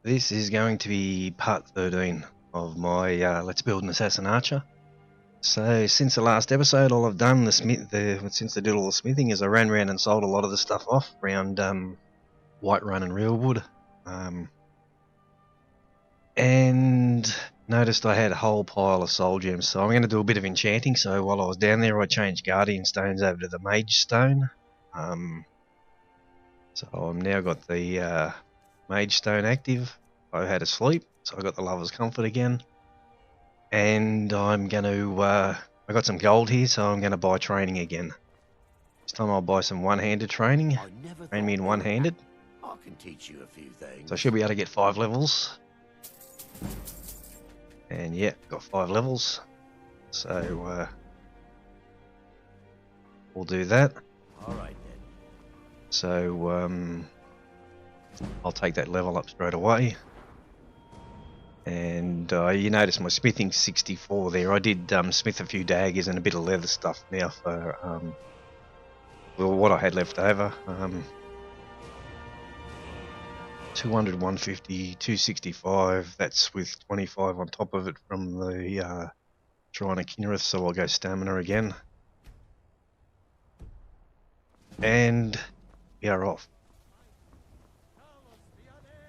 This is going to be part 13 of my Let's Build an Assassin Archer. So since the last episode, all I've done since I did all the smithing is I ran around and sold a lot of the stuff off around Whiterun and Realwood, and noticed I had a whole pile of soul gems. So I'm going to do a bit of enchanting. So while I was down there, I changed Guardian Stones over to the Mage Stone. So I've now got the Mage Stone active. I had a sleep, so I got the Lover's Comfort again. And I'm going to, I got some gold here, so I'm going to buy training again. This time I'll buy some one-handed training. Train me in one-handed. I can teach you a few things. So I should be able to get 5 levels. And yeah, got 5 levels. So we'll do that. Alright then. So I'll take that level up straight away. And you notice my smithing's 64 there. I did smith a few daggers and a bit of leather stuff now for well, what I had left over. 200, 150, 265. That's with 25 on top of it from the Shrine of Kinnereth, so I'll go stamina again. And we are off.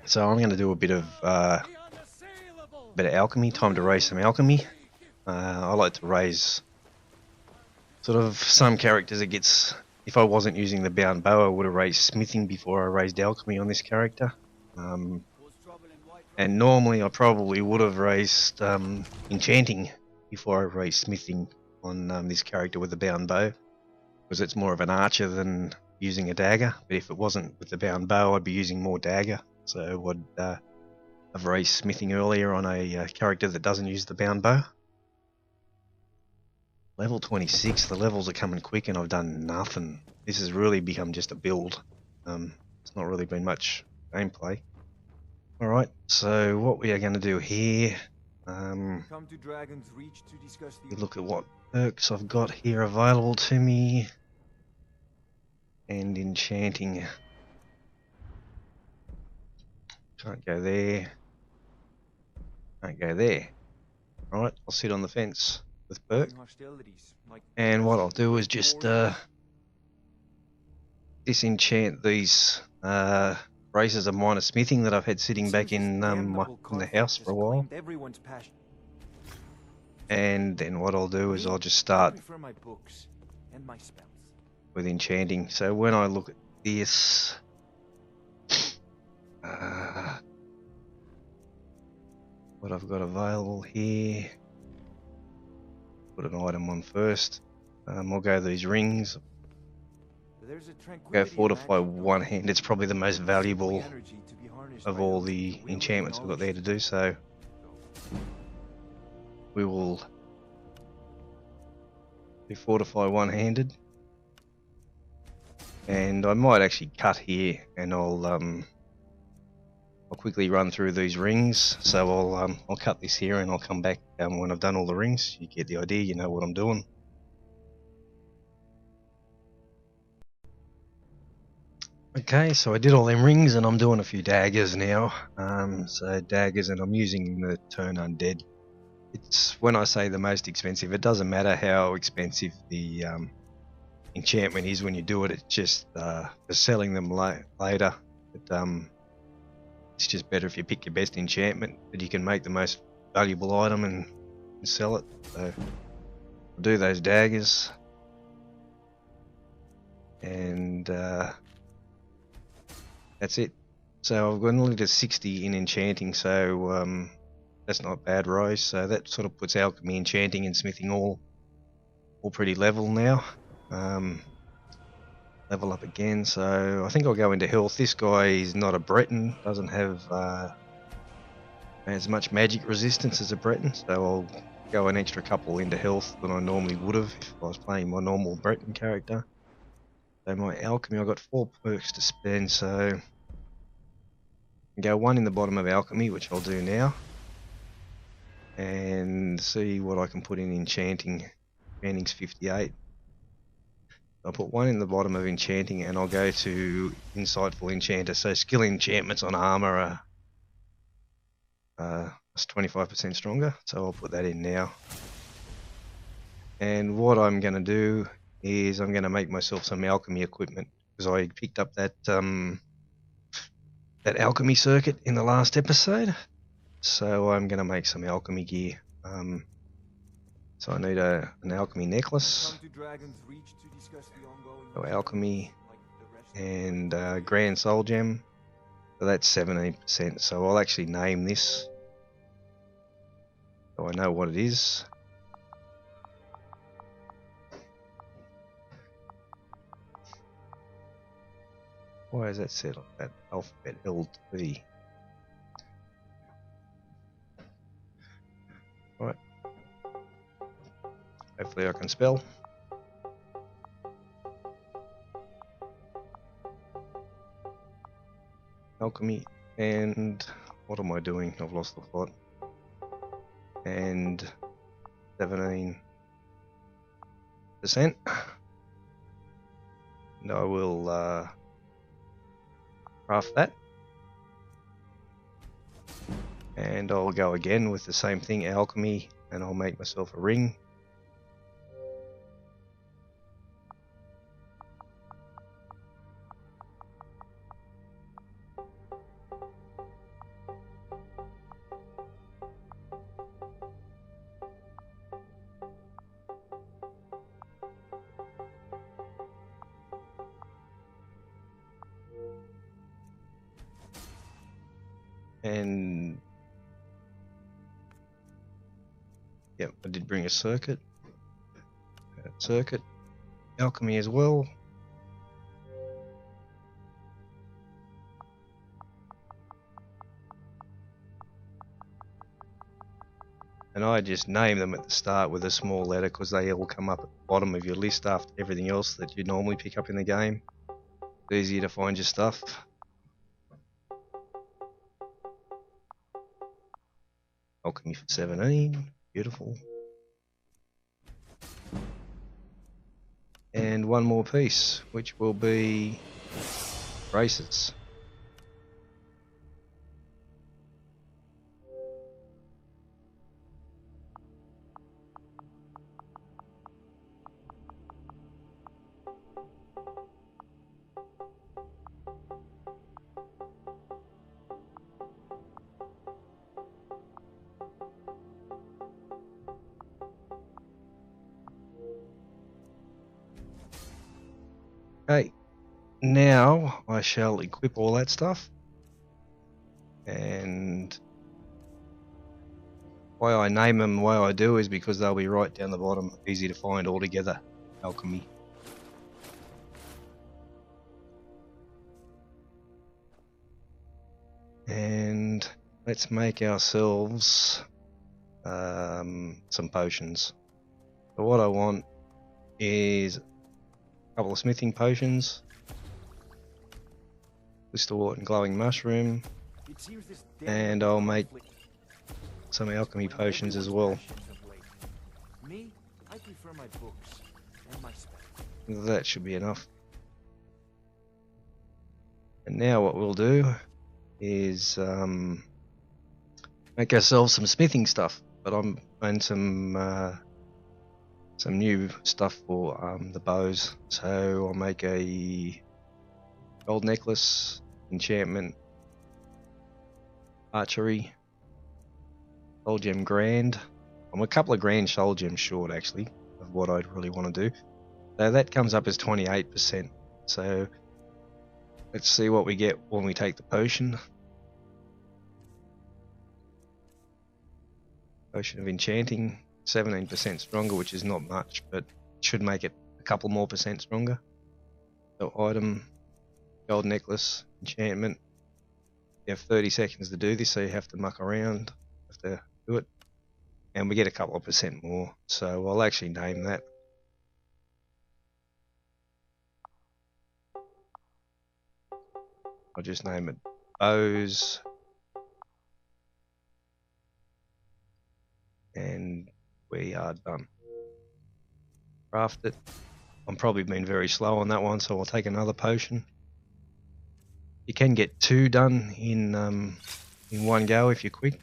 So I'm going to do a bit of alchemy. Time to raise some alchemy. I like to raise sort of some characters. It gets, if I wasn't using the bound bow, I would have raised smithing before I raised alchemy on this character. And normally I probably would have raised enchanting before I raised smithing on this character with the bound bow, because it's more of an archer than using a dagger. But if it wasn't with the bound bow, I'd be using more dagger. So I've raised smithing earlier on a character that doesn't use the bound bow. Level 26, the levels are coming quick and I've done nothing. This has really become just a build. It's not really been much gameplay. Alright, so what we are going to do here, Come to Dragon's Reach to discuss the look at what perks I've got here available to me. And enchanting. Can't go there. Can't go there. Alright, I'll sit on the fence with perk. And what I'll do is just disenchant these braces of minor smithing that I've had sitting back in the house for a while. And then what I'll do is I'll just start with enchanting. So when I look at this, what I've got available here, put an item on first. I'll go these rings. Go fortify one hand. It's probably the most valuable of all the enchantments I've got there to do. So we will do fortify one-handed. And I might actually cut here, and I'll quickly run through these rings. So I'll cut this here, and I'll come back when I've done all the rings. You get the idea. You know what I'm doing. Okay, so I did all them rings, and I'm doing a few daggers now. So daggers, and I'm using the Turn Undead. It's, when I say the most expensive, it doesn't matter how expensive the enchantment is when you do it. It's just for selling them later. It's just better if you pick your best enchantment that you can make the most valuable item and sell it. So I'll do those daggers, and that's it. So I've got nearly to 60 in enchanting, so that's not bad rise. So that sort of puts alchemy, enchanting and smithing all pretty level now. Level up again, so I think I'll go into health. This guy is not a Breton, doesn't have as much magic resistance as a Breton, so I'll go an extra couple into health than I normally would have if I was playing my normal Breton character. So my alchemy, I've got 4 perks to spend, so I can go 1 in the bottom of alchemy, which I'll do now, and see what I can put in enchanting. Enchanting's 58. I'll put 1 in the bottom of enchanting, and I'll go to Insightful Enchanter. So skill enchantments on armor are It's 25% stronger, so I'll put that in now. And what I'm going to do is I'm going to make myself some alchemy equipment, because I picked up that that alchemy circuit in the last episode. So I'm going to make some alchemy gear. So I need an alchemy necklace, Come to Dragon's Reach to discuss the ongoing so alchemy, like the rest of and grand soul gem. So that's 17%. So I'll actually name this, so I know what it is. Why is that set on that alphabet LT? Right. Hopefully I can spell. Alchemy, and what am I doing? I've lost the plot. And 17%. And I will craft that. And I'll go again with the same thing, alchemy, and I'll make myself a ring. And yep, I did bring a circuit. Circuit, alchemy as well. And I just name them at the start with a small letter because they all come up at the bottom of your list after everything else that you normally pick up in the game. It's easier to find your stuff. Alchemy for 17, beautiful. And one more piece, which will be braces. Okay, now I shall equip all that stuff, and why I name them the way I do is because they'll be right down the bottom, easy to find all together. Alchemy. And let's make ourselves some potions. So what I want is a couple of smithing potions, Crystal and glowing mushroom, It seems this and I'll make some alchemy potions as well. Me, I prefer my books and my spells. That should be enough. And now what we'll do is make ourselves some smithing stuff, but and some new stuff for the bows. So I'll make a gold necklace, enchantment, archery, soul gem grand. I'm a couple of grand soul gems short actually of what I'd really want to do. So that comes up as 28%. So let's see what we get when we take the potion. Potion of Enchanting, 17% stronger, which is not much, but should make it a couple more percent stronger. So item, gold necklace, enchantment. You have 30 seconds to do this, so you have to muck around, have to do it. And we get a couple of percent more, so I'll actually name that. I'll just name it bows. And we are done. Craft it. I'm probably been very slow on that one, so I'll take another potion. You can get 2 done in one go if you're quick.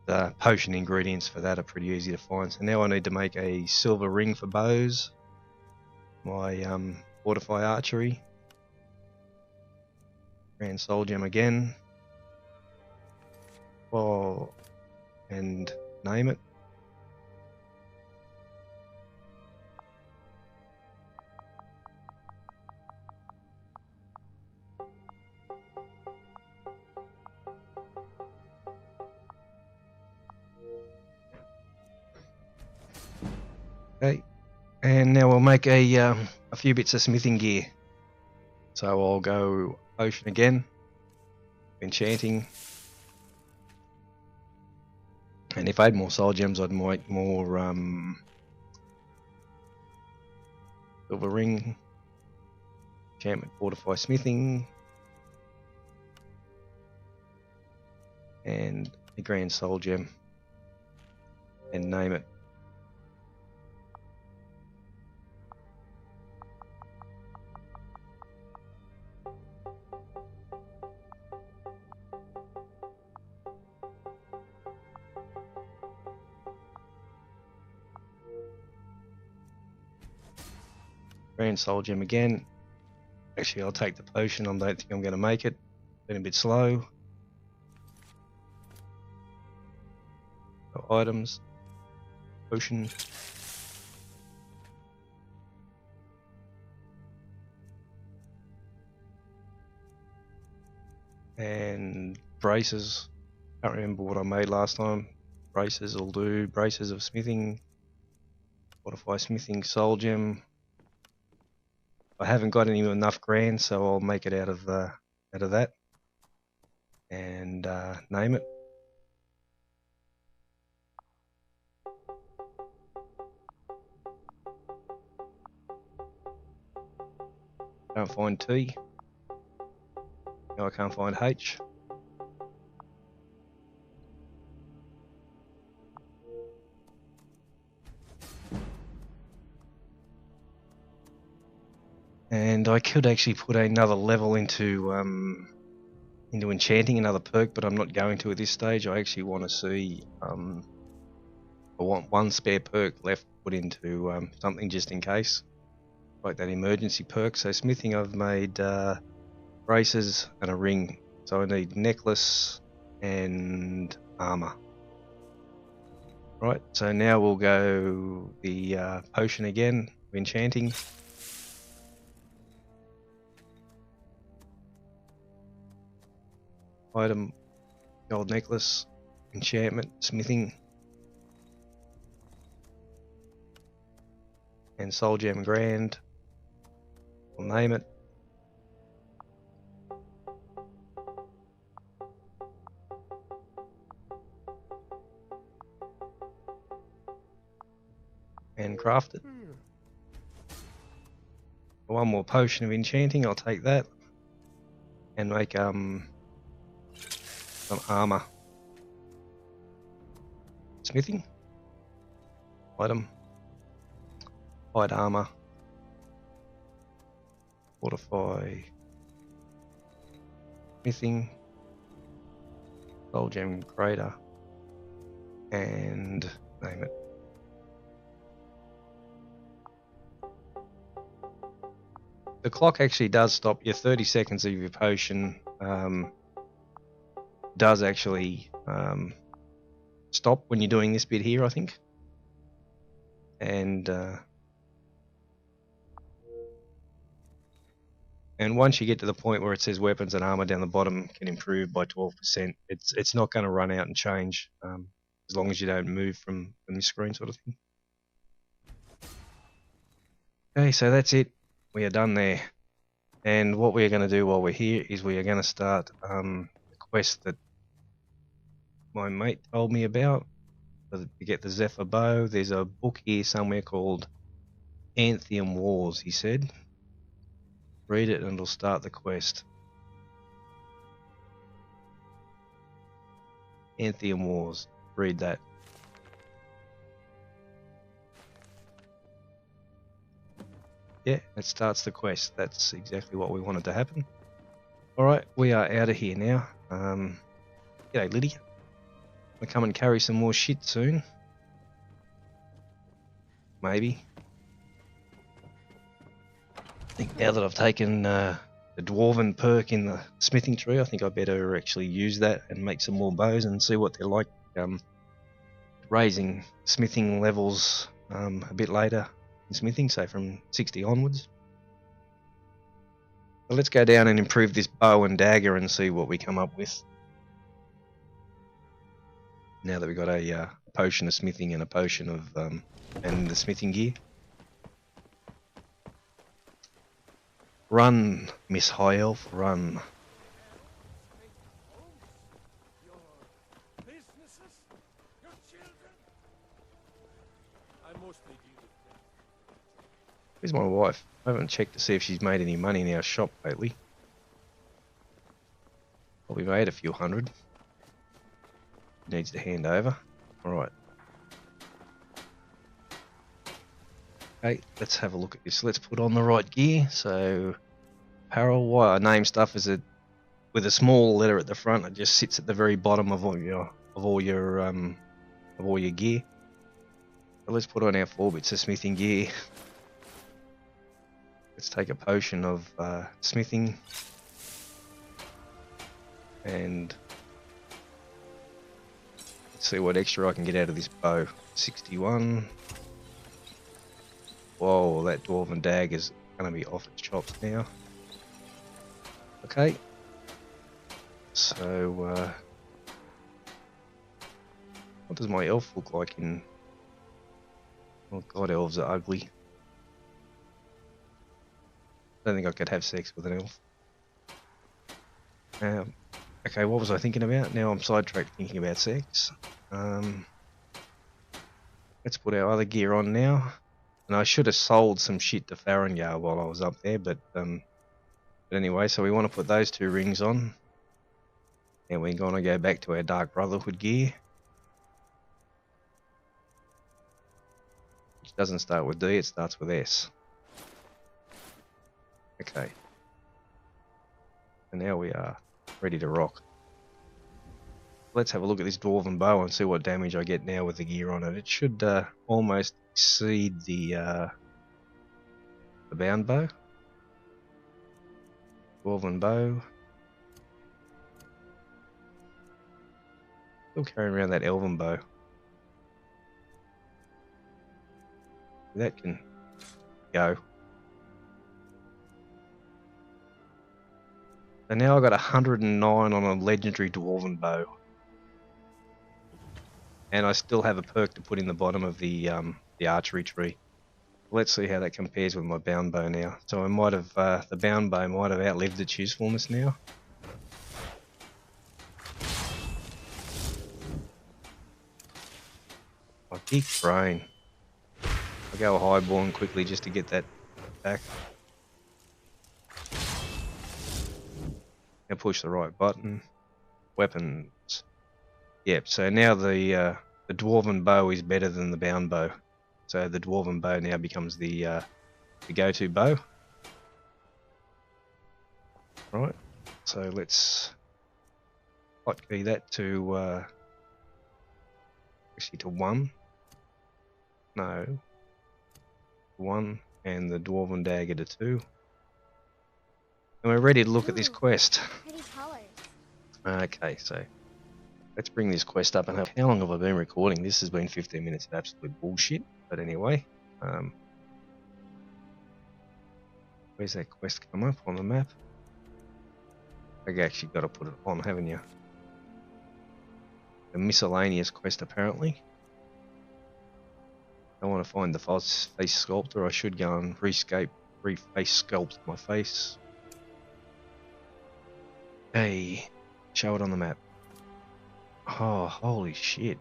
The potion ingredients for that are pretty easy to find. So now I need to make a silver ring for bows. My fortify archery. Grand soul gem again. Oh, and name it. Okay, and now we'll make a few bits of smithing gear. So I'll go potion again, enchanting, and if I had more soul gems, I'd make more silver ring, enchantment, fortify smithing, and a grand soul gem, and name it. Grand soul gem again. Actually, I'll take the potion. I don't think I'm going to make it. Been a bit slow. So items, potion, and braces. Can't remember what I made last time. Braces will do. Braces of smithing, fortify smithing, soul gem. I haven't got any enough grand, so I'll make it out of that, and name it. Can't find T. No, I can't find H. And I could actually put another level into enchanting, another perk, but I'm not going to at this stage. I actually want to see. I want one spare perk left put into something just in case, like that emergency perk. So smithing, I've made braces and a ring. So I need necklace and armor. Right. So now we'll go the potion again, enchanting. Item, gold necklace, enchantment, smithing, and soul gem grand. I'll name it. And craft it. One more potion of enchanting, I'll take that. And make some armor. Smithing. Item. Light armor. Fortify. Smithing. Soul gem crater. And name it. The clock actually does stop your 30 seconds of your potion. Does actually stop when you're doing this bit here, I think. And once you get to the point where it says weapons and armor down the bottom can improve by 12%, it's not going to run out and change as long as you don't move from the screen, sort of thing. Okay, so that's it. We are done there. And what we're going to do while we're here is we are going to start the quest that my mate told me about to get the Zephyr bow. There's a book here somewhere called Enchanting Wars, he said. Read it and it'll start the quest. Enchanting Wars. Read that. Yeah, it starts the quest. That's exactly what we wanted to happen. Alright, we are out of here now. G'day, Lydia. I'll come and carry some more shit soon. Maybe. I think now that I've taken the Dwarven perk in the smithing tree, I think I better actually use that and make some more bows and see what they're like. Raising smithing levels a bit later in smithing, say from 60 onwards. So let's go down and improve this bow and dagger and see what we come up with. Now that we've got a potion of smithing and a potion of and the smithing gear. Run, Miss High Elf, run. Where's my wife? I haven't checked to see if she's made any money in our shop lately. Probably made a few hundred. Needs to hand over. Alright. Okay, let's have a look at this. Let's put on the right gear. So, apparel, why I name stuff as a with a small letter at the front. It just sits at the very bottom of all your gear. So let's put on our 4 bits of smithing gear. Let's take a potion of smithing and let's see what extra I can get out of this bow. 61. Whoa, that Dwarven Dagger is going to be off its chops now. Okay. So, what does my elf look like in... Oh god, elves are ugly. I don't think I could have sex with an elf. Okay, what was I thinking about? Now I'm sidetracked thinking about sex. Let's put our other gear on now. And I should have sold some shit to Farengar while I was up there, but anyway, so we want to put those 2 rings on. And we're going to go back to our Dark Brotherhood gear. Which doesn't start with D, it starts with S. Okay. And now we are ready to rock. Let's have a look at this Dwarven Bow and see what damage I get now with the gear on it. It should almost exceed the bound bow. Dwarven Bow. Still carrying around that Elven Bow. That can go. And now I've got 109 on a legendary Dwarven Bow. And I still have a perk to put in the bottom of the archery tree. Let's see how that compares with my bound bow now. So I might have, the bound bow might have outlived its usefulness now. My big brain. I'll go highborn quickly just to get that back. Now push the right button. Weapons. Yep, so now the Dwarven Bow is better than the bound bow. So the Dwarven Bow now becomes the go-to bow. Right, so let's hotkey that to actually to 1. No. 1 and the Dwarven Dagger to 2. And we're ready to look at this quest. Pretty colors. Okay, so let's bring this quest up and have... How long have I been recording? This has been 15 minutes of absolute bullshit. But anyway, where's that quest come up on the map? I've actually got to put it on, haven't you? A miscellaneous quest apparently. I want to find the face sculptor. I should go and reface sculpt my face. Hey, show it on the map. Oh, holy shit.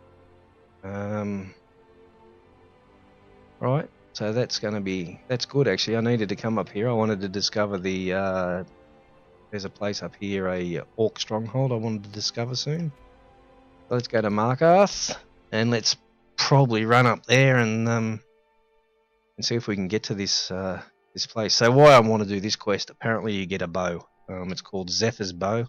Right, so that's going to be... That's good actually. I needed to come up here. I wanted to discover the... there's a place up here, a orc stronghold I wanted to discover soon. So let's go to Markarth and let's probably run up there and see if we can get to this this place. So why I want to do this quest, apparently you get a bow. It's called Zephyr's Bow.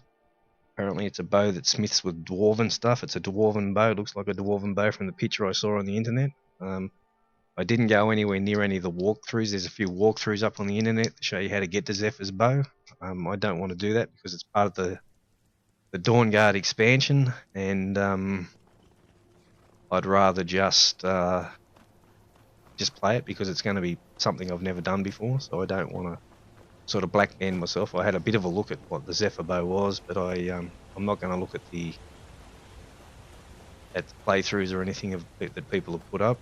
Apparently it's a bow that smiths with dwarven stuff. It's a dwarven bow. It looks like a dwarven bow from the picture I saw on the internet. I didn't go anywhere near any of the walkthroughs. There's a few walkthroughs up on the internet to show you how to get to Zephyr's bow. I don't want to do that because it's part of the Dawnguard expansion, and I'd rather just play it because it's going to be something I've never done before. So I don't want to sort of black man myself. I had a bit of a look at what the Zephyr bow was, but I'm not going to look at the playthroughs or anything that people have put up.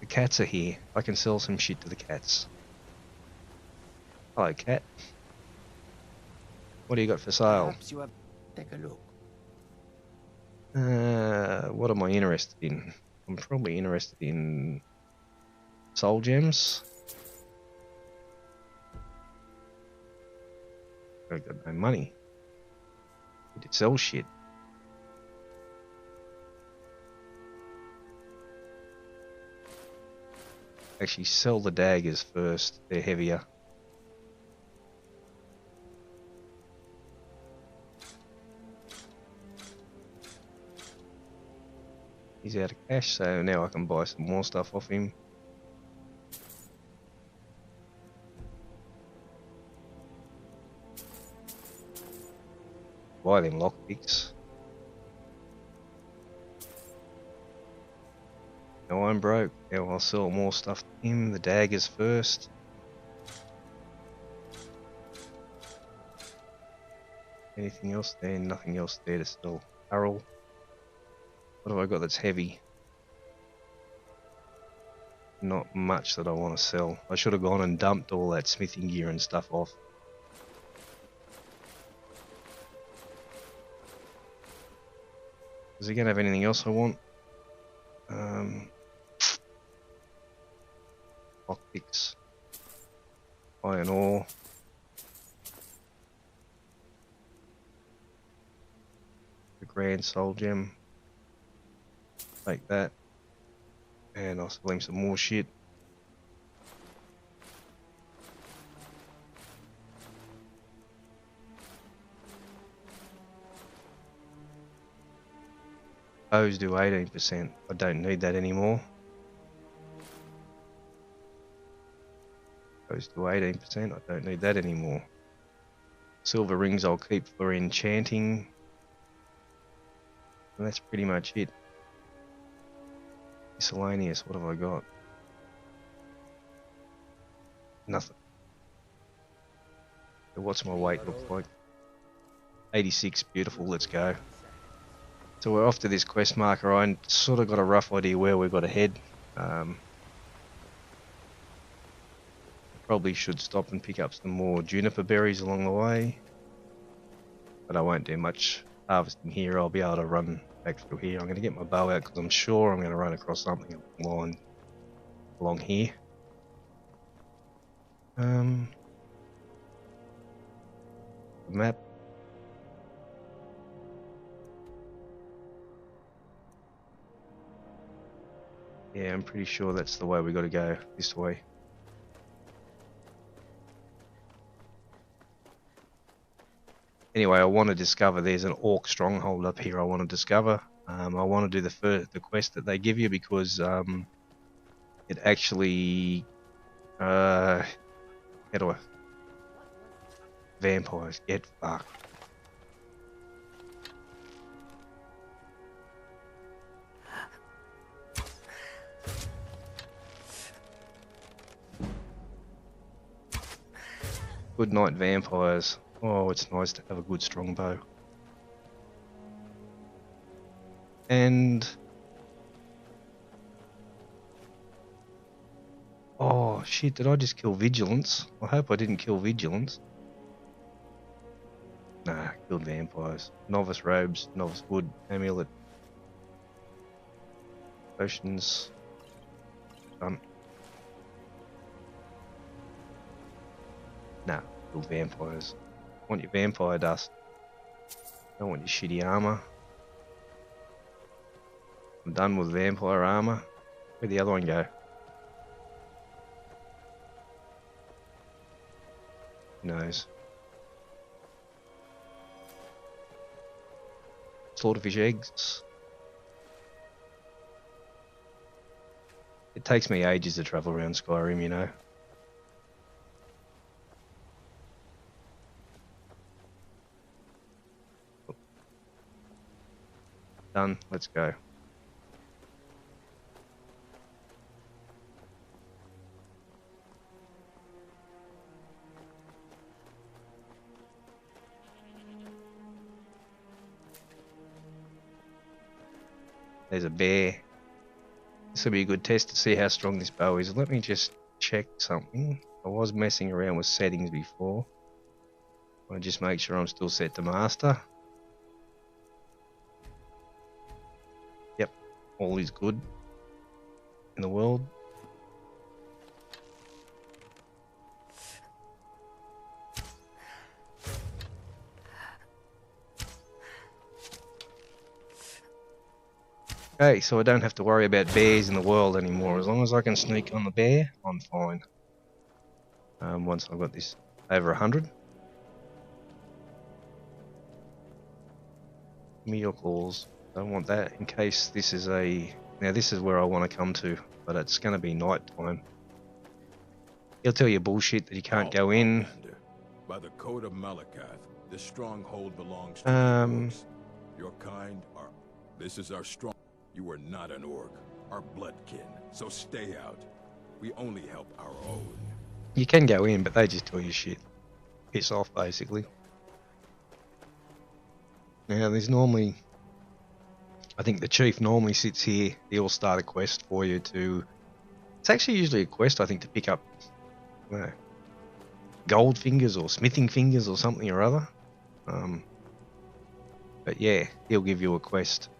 The cats are here. I can sell some shit to the cats. Hello, cat. What do you got for sale? Perhaps you have... Take a look. What am I interested in? I'm probably interested in soul gems. I've got no money. Need to sell shit. Actually, sell the daggers first. They're heavier. He's out of cash, so now I can buy some more stuff off him. Buy them lockpicks. Now I'm broke. Now I'll sell more stuff to him. The daggers first. Anything else there? Nothing else there to sell. Barrel. What have I got that's heavy? Not much that I want to sell. I should have gone and dumped all that smithing gear and stuff off. Is he going to have anything else I want? Lockpicks. Iron ore. The grand soul gem. Take that. And I'll sell him some more shit. Bows do 18%. I don't need that anymore. Bows do 18%. I don't need that anymore. Silver rings I'll keep for enchanting. And that's pretty much it. Miscellaneous, what have I got? Nothing. So what's my weight look like? 86, beautiful, let's go. So we're off to this quest marker. I sort of got a rough idea where we've got to head. Probably should stop and pick up some more juniper berries along the way. But I won't do much harvesting here. I'll be able to run back through here. I'm going to get my bow out because I'm sure I'm going to run across something along here. The map. Yeah, I'm pretty sure that's the way we got to go, this way. Anyway, I want to discover, there's an orc stronghold up here I want to discover. I want to do the quest that they give you because it actually... how do I... Vampires, get fucked. Good night, vampires. Oh, it's nice to have a good strong bow. And... oh, shit, did I just kill Vigilance? I hope I didn't kill Vigilance. Nah, killed vampires. Novice robes, novice wood, amulet. Potions. Done. Nah, killed vampires. Want your vampire dust. Don't want your shitty armor. I'm done with vampire armor. Where'd the other one go? Who knows? Slaughterfish eggs. It takes me ages to travel around Skyrim, you know. Done. Let's go. There's a bear. This will be a good test to see how strong this bow is. Let me just check something. I was messing around with settings before. I'll just make sure I'm still set to master. Yep, all is good in the world. Okay, so I don't have to worry about bears in the world anymore. As long as I can sneak on the bear, I'm fine. Once I've got this over 100. Meteor claws. Don't want that in case this is a... Now this is where I want to come to, but it's going to be night time. He'll tell you bullshit that you can't go in. By the code of Malakath, this stronghold belongs to Um, the orcs. Your kind are... This is our strong... You are not an orc, our bloodkin, so stay out. We only help our own. You can go in, but they just tell you shit. Piss off, basically. Now, there's normally... I think the chief normally sits here. He'll start a quest for you to... It's actually usually a quest, I think, to pick up... I don't know, gold fingers or smithing fingers or something or other. But yeah, he'll give you a quest.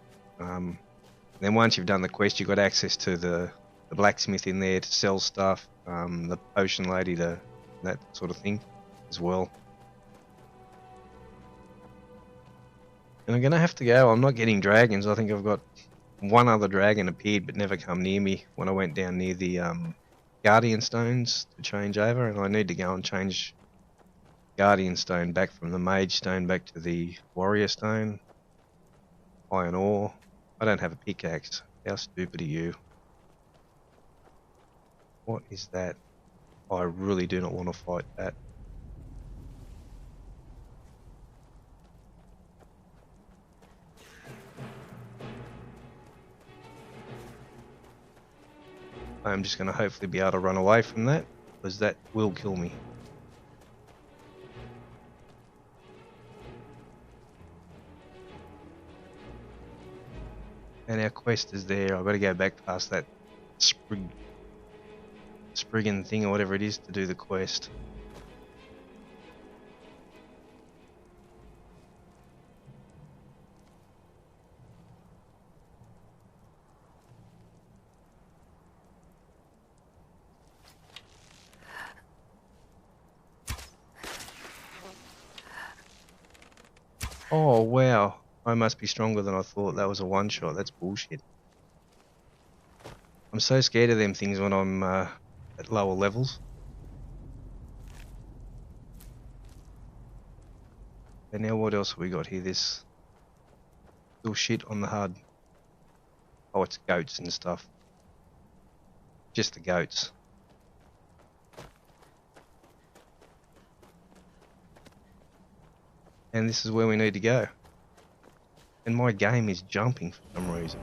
Then once you've done the quest, you've got access to the blacksmith in there to sell stuff, the potion lady to that sort of thing as well. And I'm going to have to go. I'm not getting dragons. I think I've got one other dragon appeared but never come near me when I went down near the Guardian Stones to change over, and I need to go and change Guardian Stone back from the Mage Stone back to the Warrior Stone. Iron ore. I don't have a pickaxe. How stupid are you? What is that? I really do not want to fight that. I'm just going to hopefully be able to run away from that, because that will kill me. And our quest is there. I've got to go back past that Spriggan thing or whatever it is to do the quest. Oh wow, I must be stronger than I thought. That was a one shot. That's bullshit. I'm so scared of them things when I'm at lower levels. And now what else have we got here? This little shit on the HUD. Oh, it's goats and stuff. Just the goats. And this is where we need to go. And my game is jumping for some reason.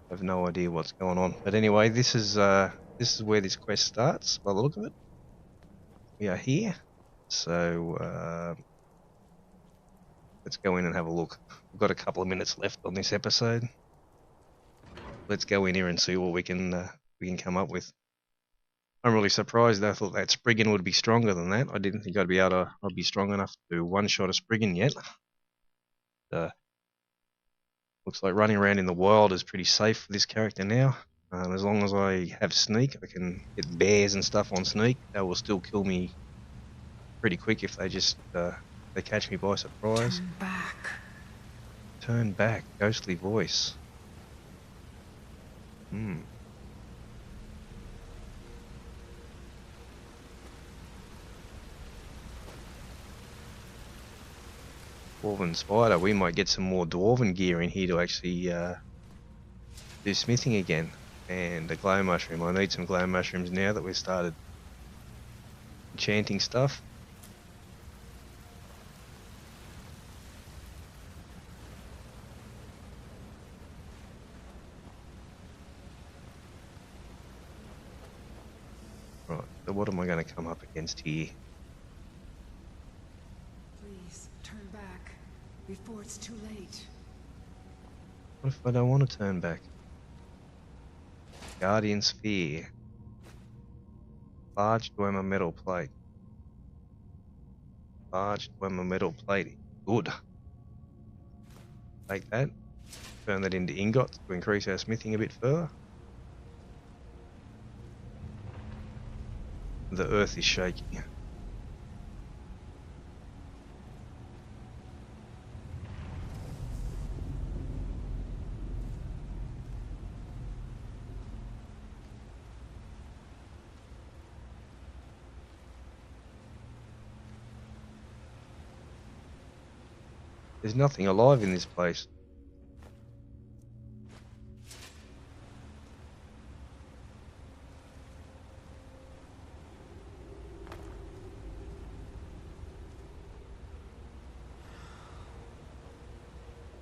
I have no idea what's going on. But anyway, this is where this quest starts by the look of it. We are here. So let's go in and have a look. We've got a couple of minutes left on this episode. Let's go in here and see what we can come up with. I'm really surprised. I thought that Spriggan would be stronger than that. I didn't think I'd be strong enough to one-shot a Spriggan yet. Looks like running around in the wild is pretty safe for this character now. As long as I have sneak, I can hit bears and stuff on sneak. They will still kill me pretty quick if they just they catch me by surprise. Turn back. Turn back. Ghostly voice. Dwarven spider. We might get some more dwarven gear in here to actually do smithing again. And a glow mushroom. I need some glow mushrooms now that we've started enchanting stuff. Right, so what am I going to come up against here? Please, turn back before it's too late. What if I don't want to turn back? Guardian Sphere. Large Dwemer metal plate. Large Dwemer metal plate. Good. Take that. Turn that into ingots to increase our smithing a bit further. The earth is shaking. There's nothing alive in this place.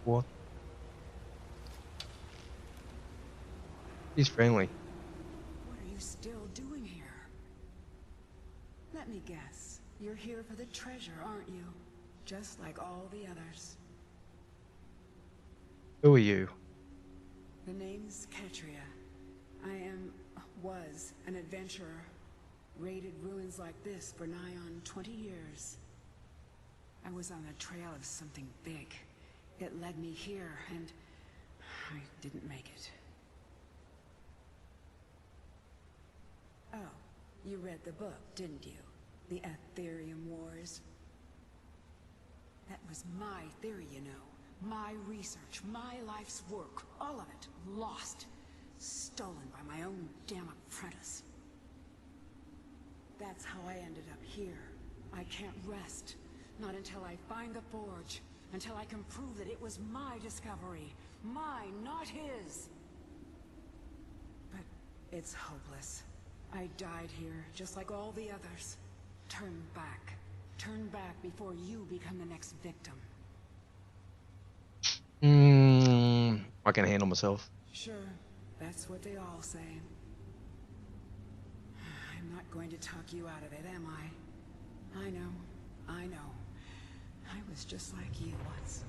What? He's friendly. What are you still doing here? Let me guess. You're here for the treasure, aren't you? Just like all the others. Who are you? The name's Katria. Was an adventurer. Raided ruins like this for nigh on 20 years. I was on the trail of something big. It led me here, and I didn't make it. Oh, you read the book, didn't you? The Ethereum Wars. That was my theory, you know. My research, my life's work, all of it, lost. Stolen by my own damn apprentice. That's how I ended up here. I can't rest. Not until I find the forge. Until I can prove that it was my discovery. Mine, not his. But it's hopeless. I died here, just like all the others. Turn back. Turn back before you become the next victim. I can handle myself. Sure, that's what they all say. I'm not going to talk you out of it, am I? I know. I was just like you once.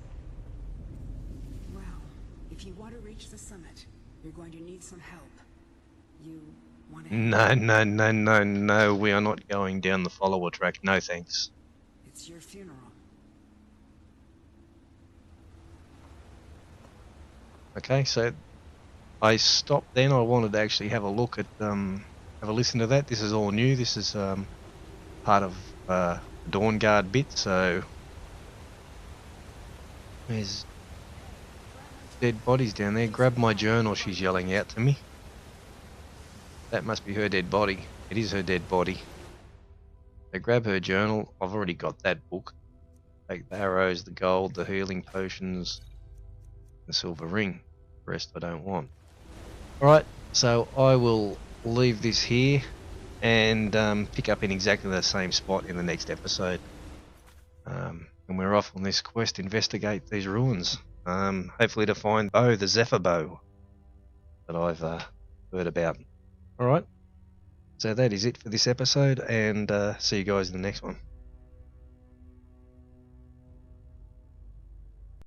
Well, if you want to reach the summit, you're going to need some help. You want to help? No. We are not going down the follower track. No thanks. It's your funeral. Okay, so I stopped then. I wanted to actually have a look at, have a listen to that. This is all new. This is part of the Dawn Guard bit, so there's dead bodies down there. Grab my journal, she's yelling out to me. That must be her dead body. It is her dead body. So grab her journal. I've already got that book. Take the arrows, the gold, the healing potions, the silver ring. The rest I don't want. Alright, so I will leave this here and pick up in exactly the same spot in the next episode. And we're off on this quest to investigate these ruins. Hopefully to find the Zephyr Bow that I've heard about. Alright, so that is it for this episode, and see you guys in the next one.